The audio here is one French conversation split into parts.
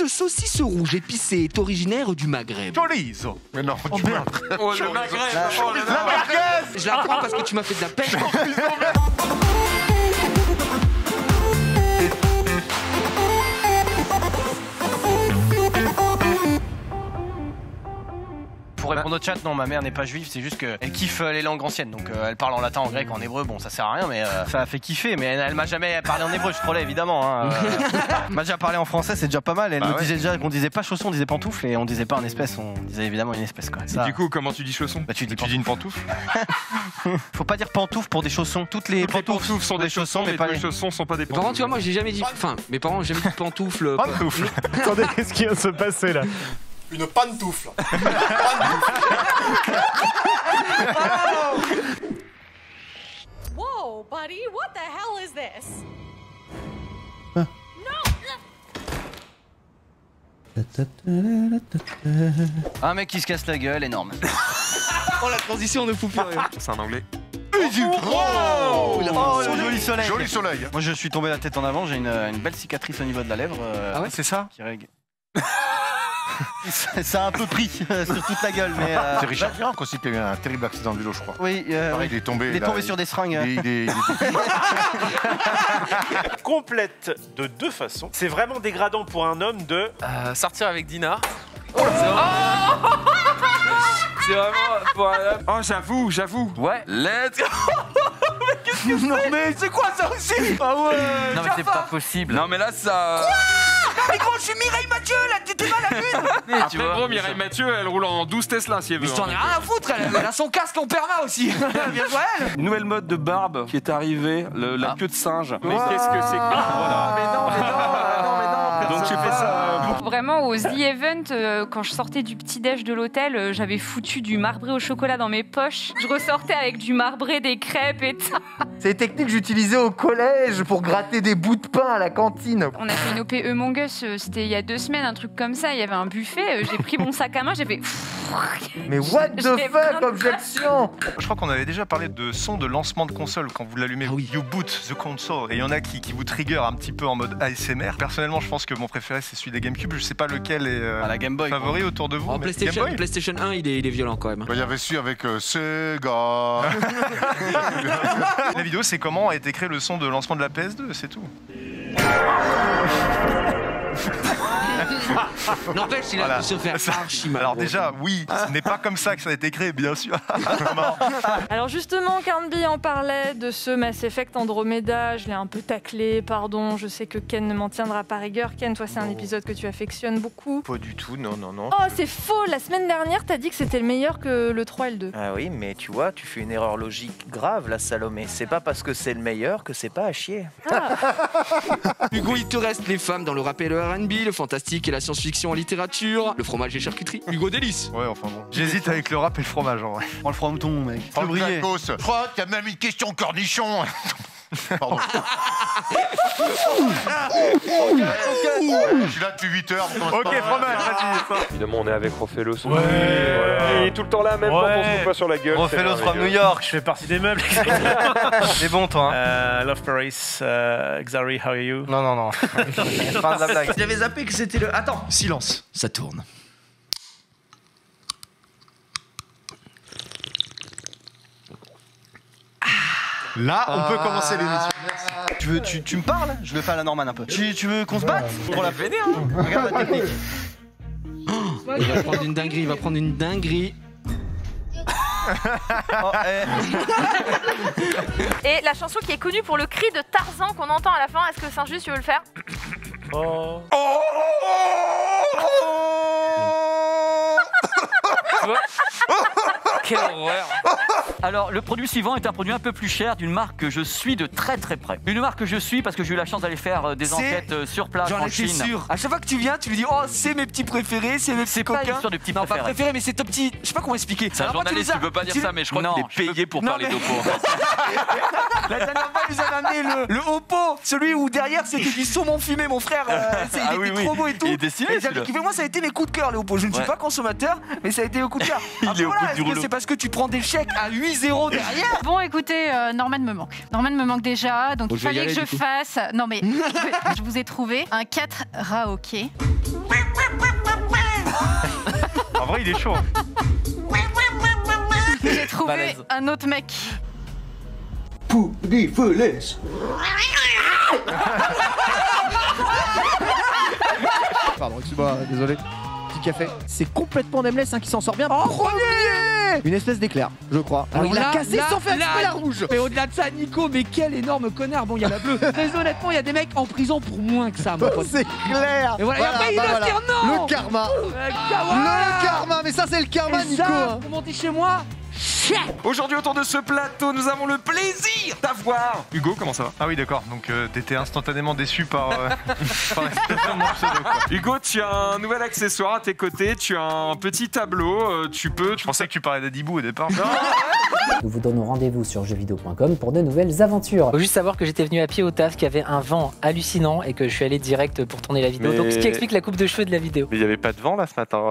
Cette saucisse rouge épicée est originaire du Maghreb. Chorizo. Mais non, Oh, tu merde. Oh, le Maghreb. Oh, le Maghreb. Je la prends parce que tu m'as fait de la peine. Pour répondre au chat, non, ma mère n'est pas juive, c'est juste qu'elle kiffe les langues anciennes. Donc elle parle en latin, en grec, en hébreu, bon ça sert à rien, mais ça a fait kiffer. Mais elle m'a jamais parlé en hébreu, je trollais évidemment. Hein. Elle m'a déjà parlé en français, c'est déjà pas mal. Elle nous disait déjà qu'on disait pas chausson, on disait pantoufle et on disait pas en espèce, on disait évidemment une espèce quoi. Et du coup, comment tu dis chausson? Bah, tu dis une pantoufle. Faut pas dire pantoufle pour des chaussons. Toutes les pantoufles sont des chaussons, mais pas les chaussons sont pas des pantoufles. Par contre, tu vois, moi j'ai jamais dit. Enfin, mes parents ont jamais dit pantoufle. Pantoufle. Attendez, qu'est-ce qui vient de se passer là? Une pantoufle. Whoa, buddy, what the hell is this? Un mec qui se casse la gueule, énorme. Oh, la transition ne fout plus rien. C'est un anglais. Oh, le joli soleil. Joli soleil. Moi je suis tombé la tête en avant, j'ai une belle cicatrice au niveau de la lèvre. Ah ouais, c'est ça qui règle. Ça a un peu pris sur toute la gueule, mais. C'est Richard Ferrand aussi qui a eu un terrible accident de vélo, je crois. Oui, Pareil, il est tombé. sur des seringues. Complète de deux façons. C'est vraiment dégradant pour un homme de... Sortir avec Dina. C'est vraiment pour un homme. Oh, j'avoue. Ouais. Let's go. Non, mais c'est quoi ça aussi? Ah ouais. Non, mais c'est pas possible. Non, mais là, ça. Mais gros, je suis Mireille Mathieu là, t'étais mal à l'une. Après, gros, Mireille Mathieu, elle roule en 12 Tesla si elle veut. Mais j'en ai rien à foutre, elle a son casque en perma aussi. Bien joué elle. Une nouvelle mode de barbe qui est arrivée, la queue de singe. Mais qu'est-ce que c'est que. Voilà. Mais non. Donc j'ai fait ça. Vraiment, au The Event, quand je sortais du petit-déj de l'hôtel, j'avais foutu du marbré au chocolat dans mes poches. Je ressortais avec du marbré, des crêpes et tout. C'est des techniques que j'utilisais au collège pour gratter des bouts de pain à la cantine. On a fait une OP Among Us, c'était il y a 2 semaines, un truc comme ça. Il y avait un buffet, j'ai pris mon sac à main, j'ai fait... Mais what the fuck, objection! Je crois qu'on avait déjà parlé de son de lancement de console quand vous l'allumez. Ah oui. You boot the console. Et il y en a qui vous trigger un petit peu en mode ASMR. Personnellement, je pense que mon préféré c'est celui des GameCube. Je sais pas lequel est la Game Boy, favori autour de vous. En mais PlayStation 1, il est violent quand même. Il y avait su avec Sega. La vidéo, c'est comment a été créé le son de lancement de la PS2, c'est tout. N'empêche, il a pu se faire archi mal. Alors déjà, oui, ce n'est pas comme ça que ça a été créé, bien sûr. Alors justement, Carnby en parlait de ce Mass Effect Andromeda. Je l'ai un peu taclé, pardon. Je sais que Ken ne m'en tiendra pas rigueur. Ken, toi, c'est un épisode que tu affectionnes beaucoup. Pas du tout, non. Oh, c'est faux. La semaine dernière, t'as dit que c'était le meilleur que le 3 et le 2. Ah oui, mais tu vois, tu fais une erreur logique grave, la Salomé. C'est pas parce que c'est le meilleur que c'est pas à chier. Hugo, il te reste les femmes dans le rap et le R&B, le fantastique et la science-fiction en littérature, le fromage et charcuterie. Hugo Délice. Ouais, enfin bon. J'hésite avec le rap et le fromage en vrai. Prends le fromage mouton, mec. Prends le tacos. Je crois qu'il y a même une question cornichon. Pardon. Je suis là depuis 8 heures. Ok, fromage, vas-y. Évidemment, on est avec Rofelos. Ouais. Voilà. Il est tout le temps là, même quand on se fout pas sur la gueule. Rofelos from New York. Je fais partie des meubles. C'est bon, toi. Hein. Love Paris, Xari, how are you? Non. Fin de la blague. J'avais zappé que c'était le... Attends, silence, ça tourne. Là, on peut commencer l'émission. Tu me parles? Je le fais à la Norman un peu. Tu veux qu'on se batte? Pour la vénère. Regarde la technique. Il va prendre une dinguerie. Et la chanson qui est connue pour le cri de Tarzan qu'on entend à la fin, est-ce que Saint-Just, tu veux le faire? Quelle horreur. Alors, le produit suivant est un produit un peu plus cher d'une marque que je suis de très très près. Une marque que je suis parce que j'ai eu la chance d'aller faire des enquêtes sur place en Chine. J'en étais sûr. À chaque fois que tu viens, tu lui dis oh c'est mes petits préférés, c'est mes petits coquins. C'est pas une histoire de petits non, préférés. pas préférés, mais c'est ton petit. Je sais pas comment expliquer. C'est un journaliste qui veut pas dire ça, mais je crois qu'il est payé pour parler d'Oppo. La dernière fois, il nous a amené le Oppo, celui où derrière c'était du saumon fumé, mon frère. Il était trop beau et tout. Il était stylé. Moi, ça a été mes coups de cœur, les Oppo. Je ne suis pas consommateur, mais ça a été au coup de cœur. Il est au bout du rouleau. C'est parce que tu prends des chèques à 8 6-0 derrière. Bon, écoutez, Norman me manque. Norman me manque déjà, donc Bon, il je vais y fallait aller, que du je coup. fasse... Non mais, je vous ai trouvé un 4 Raoké. En vrai, il est chaud. J'ai trouvé Balèze. un autre mec. Pardon, excuse-moi, désolé. Petit café. C'est complètement Nameless qui s'en sort bien. Premier. Une espèce d'éclair, je crois. Alors, il a cassé sans faire exprès la rouge. Mais au-delà de ça, Nico, mais quel énorme connard. Bon, il y a la bleue. Très honnêtement, il y a des mecs en prison pour moins que ça, mon pote. C'est clair. Et voilà, et après, il va se dire non. Le karma. Voilà. Le karma, mais ça c'est le karma, Et Nico. ça, pour monter chez moi, Aujourd'hui, autour de ce plateau, nous avons le plaisir d'avoir Hugo. Comment ça va? Ah oui, d'accord. Donc t'étais instantanément déçu par par l'expression de mon pseudo, quoi. Hugo, tu as un nouvel accessoire à tes côtés. Tu as un petit tableau. Je pensais que tu parlais d'Adibou au départ. Nous vous donnons rendez-vous sur jeuxvideo.com pour de nouvelles aventures. Faut juste savoir que j'étais venu à pied au taf, qu'il y avait un vent hallucinant et que je suis allé direct pour tourner la vidéo. Mais- Donc ce qui explique la coupe de cheveux de la vidéo. Mais il n'y avait pas de vent là ce matin.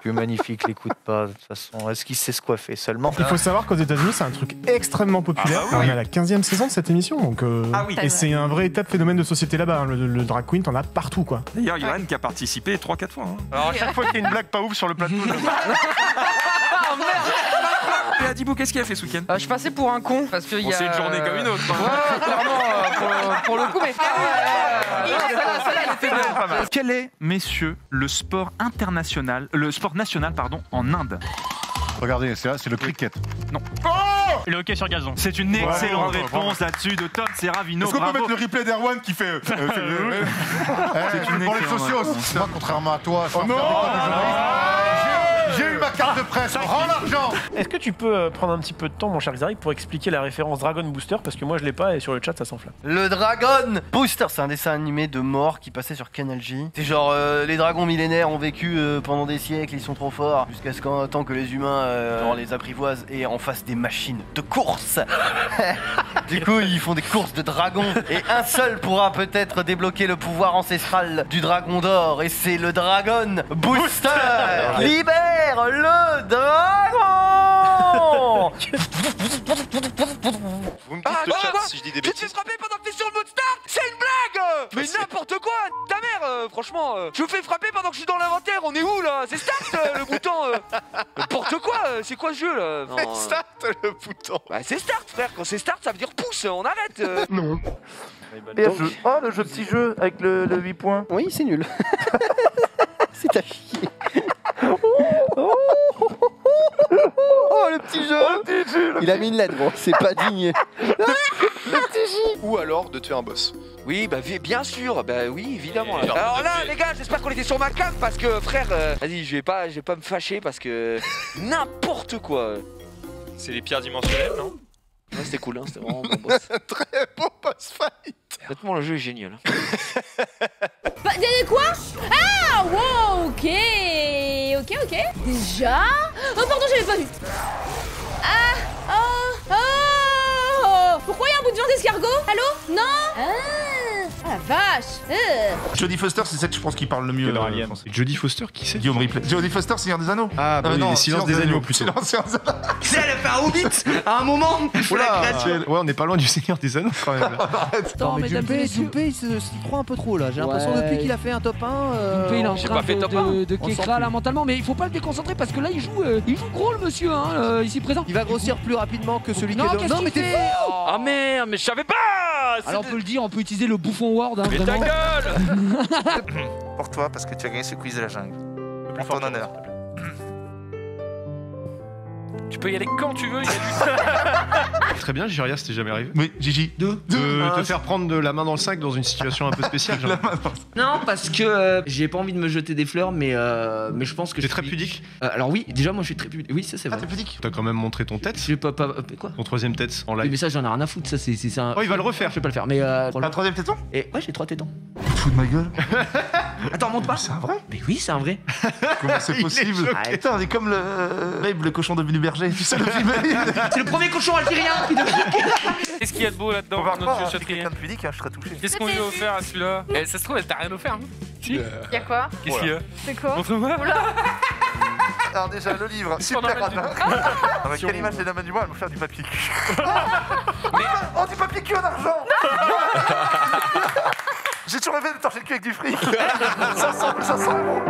Plus magnifique, l'écoute pas. De toute façon, est-ce qu'il sait se coiffer seulement? Il faut savoir qu'aux États-Unis, c'est un truc extrêmement populaire. Ah bah oui. On est à la 15e saison de cette émission, donc. Ah oui. Et c'est un véritable phénomène de société là-bas. Hein. Le drag queen, t'en as partout, quoi. D'ailleurs, Johan qui a participé 3-4 fois. Hein. Alors à chaque fois qu'il y a une blague pas ouf sur le plateau, Et Adibou, qu'est-ce qu'il a fait ce week-end? je passais pour un con parce que Bon, c'est une journée comme une autre. hein. Ouais, clairement, pour le coup, mais. Celle-là, elle était bien. Quel est, messieurs, le sport national, en Inde? Regardez, c'est le cricket. Non. Le hockey sur gazon. C'est une excellente ouais, réponse là-dessus de Tom Serravino. Est-ce qu'on peut Bravo. mettre le replay d'Erwan qui fait... C'est une pour les excellente socios, réponse. moi, contrairement à toi, sans faire des cours de journaliste, j'ai eu ma carte de presse, rends l'argent. Est-ce que tu peux prendre un petit peu de temps, mon cher Xaric, pour expliquer la référence Dragon Booster? Parce que moi je l'ai pas et sur le chat ça s'enflamme. Le Dragon Booster, c'est un dessin animé de mort qui passait sur Canal J. C'est genre les dragons millénaires ont vécu pendant des siècles, ils sont trop forts, jusqu'à ce qu'en tant que les humains genre, les apprivoisent et en fassent des machines de course. Du coup, ils font des courses de dragons et un seul pourra peut-être débloquer le pouvoir ancestral du dragon d'or et c'est le Dragon Booster. Libère le dragon. Vous me dites le chat si je dis des Tu te fais bêtises. frapper pendant que t'es sur le mode start. C'est une blague. Mais n'importe quoi. Ta mère, franchement. Je me fais frapper pendant que je suis dans l'inventaire. On est où là? C'est start le bouton. N'importe quoi. C'est quoi ce jeu là? C'est start le bouton. Bah, c'est start, frère. Quand c'est start, ça veut dire pouce. On arrête. Non. Donc- Oh, le jeu petit jeu avec le 8 points. Oui, c'est nul. C'est à chier. Oh, le petit jeu. Il a mis une lettre, bon, c'est pas digne. Le petit J. Ou alors de tuer un boss. Oui, bah bien sûr, bah oui, évidemment. Et Alors là, les gars, j'espère qu'on était sur ma cam parce que, frère, vas-y, je vais pas me fâcher parce que n'importe quoi. C'est les pierres dimensionnelles, non? Ouais, c'était cool, hein, c'était vraiment bon boss. Très beau boss fight. Honnêtement, le jeu est génial. Bah, quoi? Ah, wow, ok. Ok. Déjà? Oh, pardon, j'avais pas vu. Ah, oh. Pourquoi il y a un bout de viande d'escargot? Allô? Non? Ah, la vache. Jodie Foster, c'est celle que je pense qui parle le mieux. Jodie Foster, qui c'est? Guillaume Ripley. Jodie Foster, Seigneur des Anneaux. Ah, bah oui, les Silences des Agneaux, plutôt. Silence des Agneaux. Tu sais, elle a fait un hobbit à un moment. Ouais, on n'est pas loin du Seigneur des Anneaux quand même. Là. Attends, mais Jumpé, il s'y croit un peu trop là. J'ai l'impression depuis qu'il a fait un top 1. Il est en j'ai train pas fait top 1. de kékra là mentalement, mais il faut pas le déconcentrer parce que là il joue gros le monsieur ici présent. Il va grossir plus rapidement que celui qui Non, est qu'est-ce Non, qu'il mais t'es fait fou. Ah merde, mais je savais pas. Alors on peut le dire, on peut utiliser le bouffon word, hein, Mais ta vraiment. gueule. Pour toi, parce que tu as gagné ce quiz de la jungle. En ton honneur. Tu peux y aller quand tu veux. Il y a du... Très bien, Jiria, c'était jamais arrivé. Oui, Gigi. De te faire prendre de la main dans le sac dans une situation un peu spéciale. Genre. Non, parce que j'ai pas envie de me jeter des fleurs, mais je pense que T'es je très suis- pudique. Alors oui, déjà moi je suis très pudique. Oui, ça c'est vrai. T'es pudique. T'as quand même montré ton tête. J'ai pas quoi? Ton troisième tête en Oui, live. mais ça j'en ai rien à foutre, ça c'est un. Oh, il va le refaire. Je vais pas le faire, mais T'as un troisième téton? Et ouais, j'ai 3 tétons. Fous de ma gueule. Attends, monte pas. C'est un vrai? Mais oui, c'est un vrai. Comment c'est possible? Putain, on est comme le cochon de Billy Berger. Tu sais le film? C'est le premier cochon algérien. Qu'est-ce qu'il y a de beau là-dedans, notre Chatrier? pudique, je serais touché. Qu'est-ce qu'on lui a offert à celui-là? Eh, ça se trouve, elle t'a rien offert, hein? Si. Y'a quoi? Qu'est-ce qu'il y a? C'est quoi? Montre-moi. Alors déjà, le livre, super radin. Avec quelle image des dames du mois, elle me faire du papier cul. Oh, du papier cul en argent. J'ai toujours rêvé de torcher le cul avec du fric. 500 €.